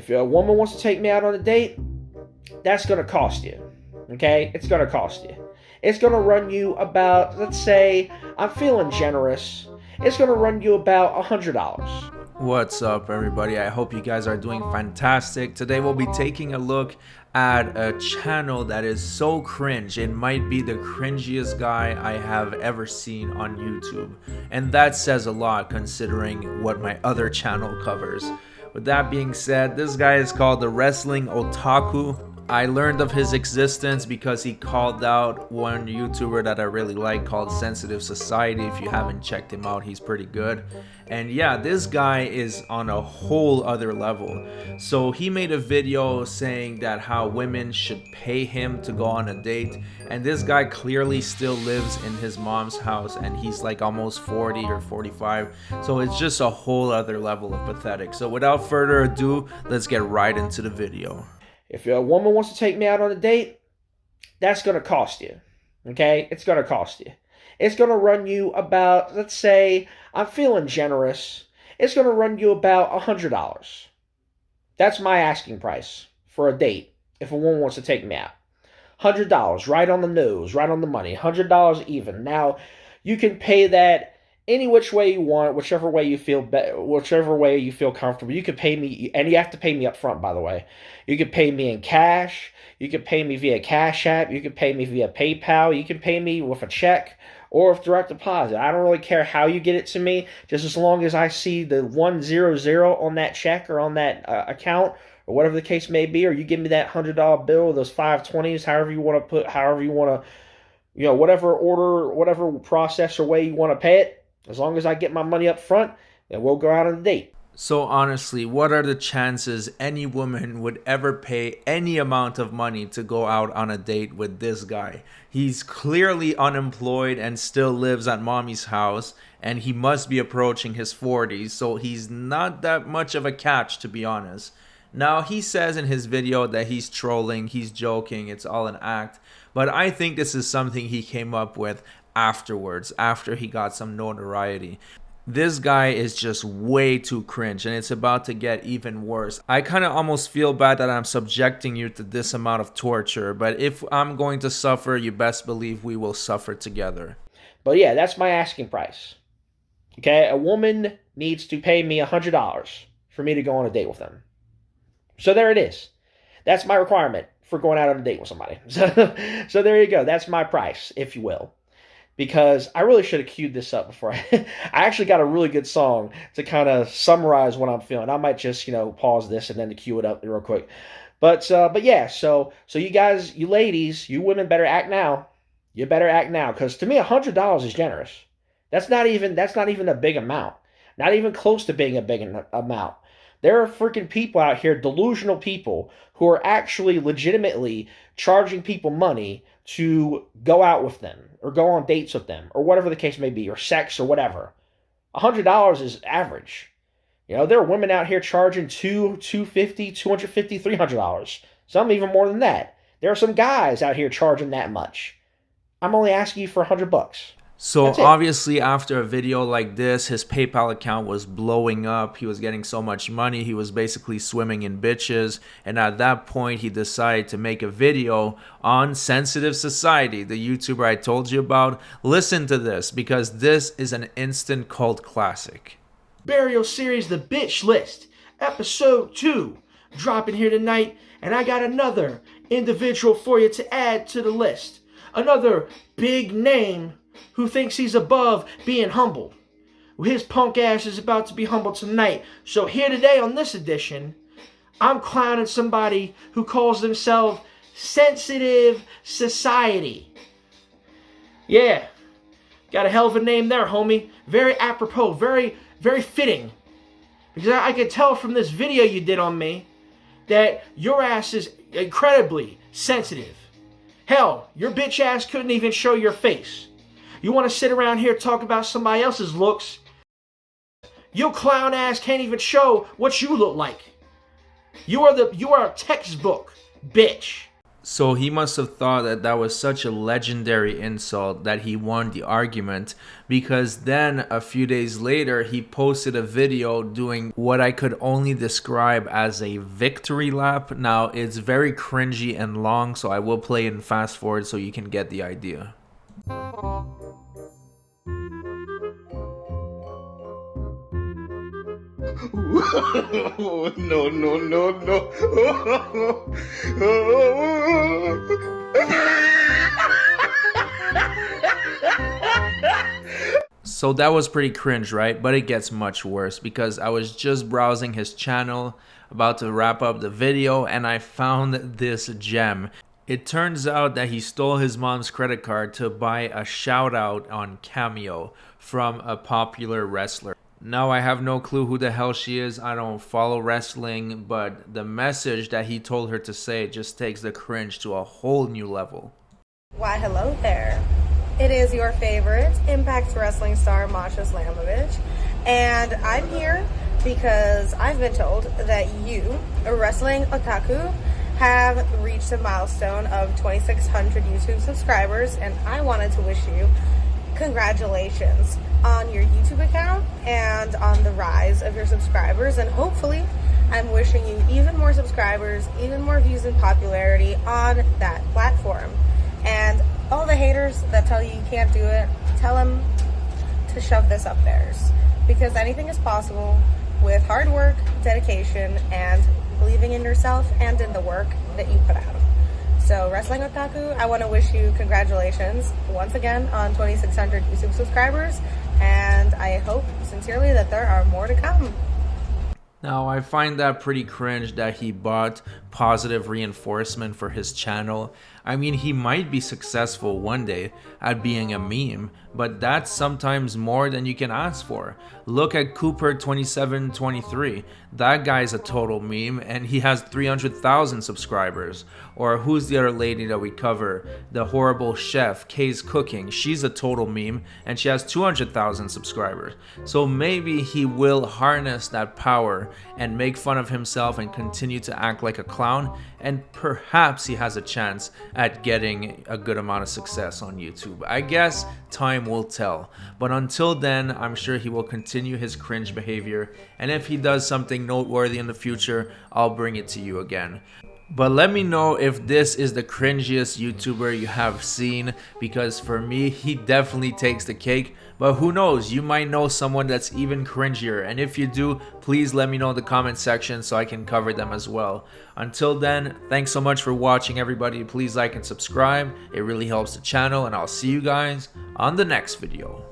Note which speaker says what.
Speaker 1: If a woman wants to take me out on a date, that's going to cost you. Okay? It's going to cost you. It's going to run you about, let's say, I'm feeling generous. It's going to run you about $100.
Speaker 2: What's up, everybody? I hope you guys are doing fantastic. Today we'll be taking a look at a channel that is so cringe. It might be the cringiest guy I have ever seen on YouTube, and that says a lot considering what my other channel covers. With that being said, this guy is called the Wrestling Otaku. I learned of his existence because he called out one YouTuber that I really like called Sensitive Society. If you haven't checked him out, he's pretty good. And yeah, this guy is on a whole other level. So he made a video saying that how women should pay him to go on a date. And this guy clearly still lives in his mom's house and he's like almost 40 or 45. So it's just a whole other level of pathetic. So without further ado, let's get right into the video.
Speaker 1: If a woman wants to take me out on a date, that's going to cost you. Okay? It's going to cost you. It's going to run you about, let's say, I'm feeling generous. It's going to run you about $100. That's my asking price for a date if a woman wants to take me out. $100, right on the nose, right on the money. $100 even. Now, you can pay that any which way you want, whichever way you feel whichever way you feel comfortable. You can pay me, and you have to pay me up front, by the way. You can pay me in cash. You can pay me via Cash App. You can pay me via PayPal. You can pay me with a check or with direct deposit. I don't really care how you get it to me, just as long as I see the 100 on that check or on that account or whatever the case may be, or you give me that $100 bill, those 520s, however you want to, whatever order, whatever process or way you want to pay it. As long as I get my money up front, then we'll go out on a date.
Speaker 2: So honestly, what are the chances any woman would ever pay any amount of money to go out on a date with this guy? He's clearly unemployed and still lives at mommy's house, and he must be approaching his 40s, so he's not that much of a catch, to be honest. Now, he says in his video that he's trolling, he's joking, it's all an act, but I think this is something he came up with afterwards, after he got some notoriety. This guy is just way too cringe, and it's about to get even worse. I kind of almost feel bad that I'm subjecting you to this amount of torture, but if I'm going to suffer, you best believe we will suffer together.
Speaker 1: But yeah, that's my asking price. Okay, a woman needs to pay me $100 for me to go on a date with them. So there it is. That's my requirement for going out on a date with somebody. So there you go. That's my price, if you will. Because I really should have queued this up before. I actually got a really good song to kind of summarize what I'm feeling. I might just, pause this and then to cue it up real quick. But yeah, so you guys, you ladies, you women better act now. You better act now, because to me, $100 is generous. That's not even a big amount. Not even close to being a big amount. There are freaking people out here, delusional people, who are actually legitimately charging people money to go out with them or go on dates with them or whatever the case may be, or sex or whatever. $100 is average. There are women out here charging $250, $250, $300. Some even more than that. There are some guys out here charging that much. I'm only asking you for $100.
Speaker 2: So obviously after a video like this, his PayPal account was blowing up. He was getting so much money. He was basically swimming in bitches. And at that point, he decided to make a video on Sensitive Society, the YouTuber I told you about. Listen to this, because this is an instant cult classic.
Speaker 1: Burial series, The Bitch List, episode 2, dropping here tonight. And I got another individual for you to add to the list. Another big name who thinks he's above being humble. Well, his punk ass is about to be humbled tonight. So here today on this edition, I'm clowning somebody who calls themselves Sensitive Society. Yeah, got a hell of a name there, homie. Very apropos, very, very fitting. Because I could tell from this video you did on me that your ass is incredibly sensitive. Hell, your bitch ass couldn't even show your face. You want to sit around here talk about somebody else's looks? Your clown ass can't even show what you look like. You are a textbook bitch.
Speaker 2: So he must have thought that that was such a legendary insult that he won the argument, because then a few days later he posted a video doing what I could only describe as a victory lap. Now it's very cringy and long, so I will play in fast forward so you can get the idea.
Speaker 3: No, no, no,
Speaker 2: So that was pretty cringe, right? But it gets much worse, because I was just browsing his channel, about to wrap up the video, and I found this gem. It turns out that he stole his mom's credit card to buy a shoutout on Cameo from a popular wrestler. Now I have no clue who the hell she is. I don't follow wrestling, but the message that he told her to say just takes the cringe to a whole new level.
Speaker 4: Why, hello there. It is your favorite Impact Wrestling star, Masha Slamovich, and I'm here because I've been told that you, a wrestling otaku, have reached a milestone of 2,600 YouTube subscribers, and I wanted to wish you congratulations on your YouTube account and on the rise of your subscribers, and hopefully I'm wishing you even more subscribers, even more views and popularity on that platform. And all the haters that tell you you can't do it, tell them to shove this up theirs, because anything is possible with hard work, dedication, and believing in yourself and in the work that you put out. So Wrestling Otaku, I want to wish you congratulations once again on 2,600 YouTube subscribers, and I hope sincerely that there are more to come.
Speaker 2: Now, I find that pretty cringe that he bought positive reinforcement for his channel. I mean, he might be successful one day at being a meme, but that's sometimes more than you can ask for. Look at Cooper2723. That guy's a total meme, and he has 300,000 subscribers. Or who's the other lady that we cover? The horrible chef, Kay's Cooking. She's a total meme, and she has 200,000 subscribers. So maybe he will harness that power and make fun of himself and continue to act like a clown, and perhaps he has a chance at getting a good amount of success on YouTube. I guess time will tell, but until then, I'm sure he will continue his cringe behavior, and if he does something noteworthy in the future, I'll bring it to you again. But let me know if this is the cringiest YouTuber you have seen, because for me, he definitely takes the cake. But who knows, you might know someone that's even cringier, and if you do, please let me know in the comment section so I can cover them as well. Until then, thanks so much for watching, everybody. Please like and subscribe, it really helps the channel, and I'll see you guys on the next video.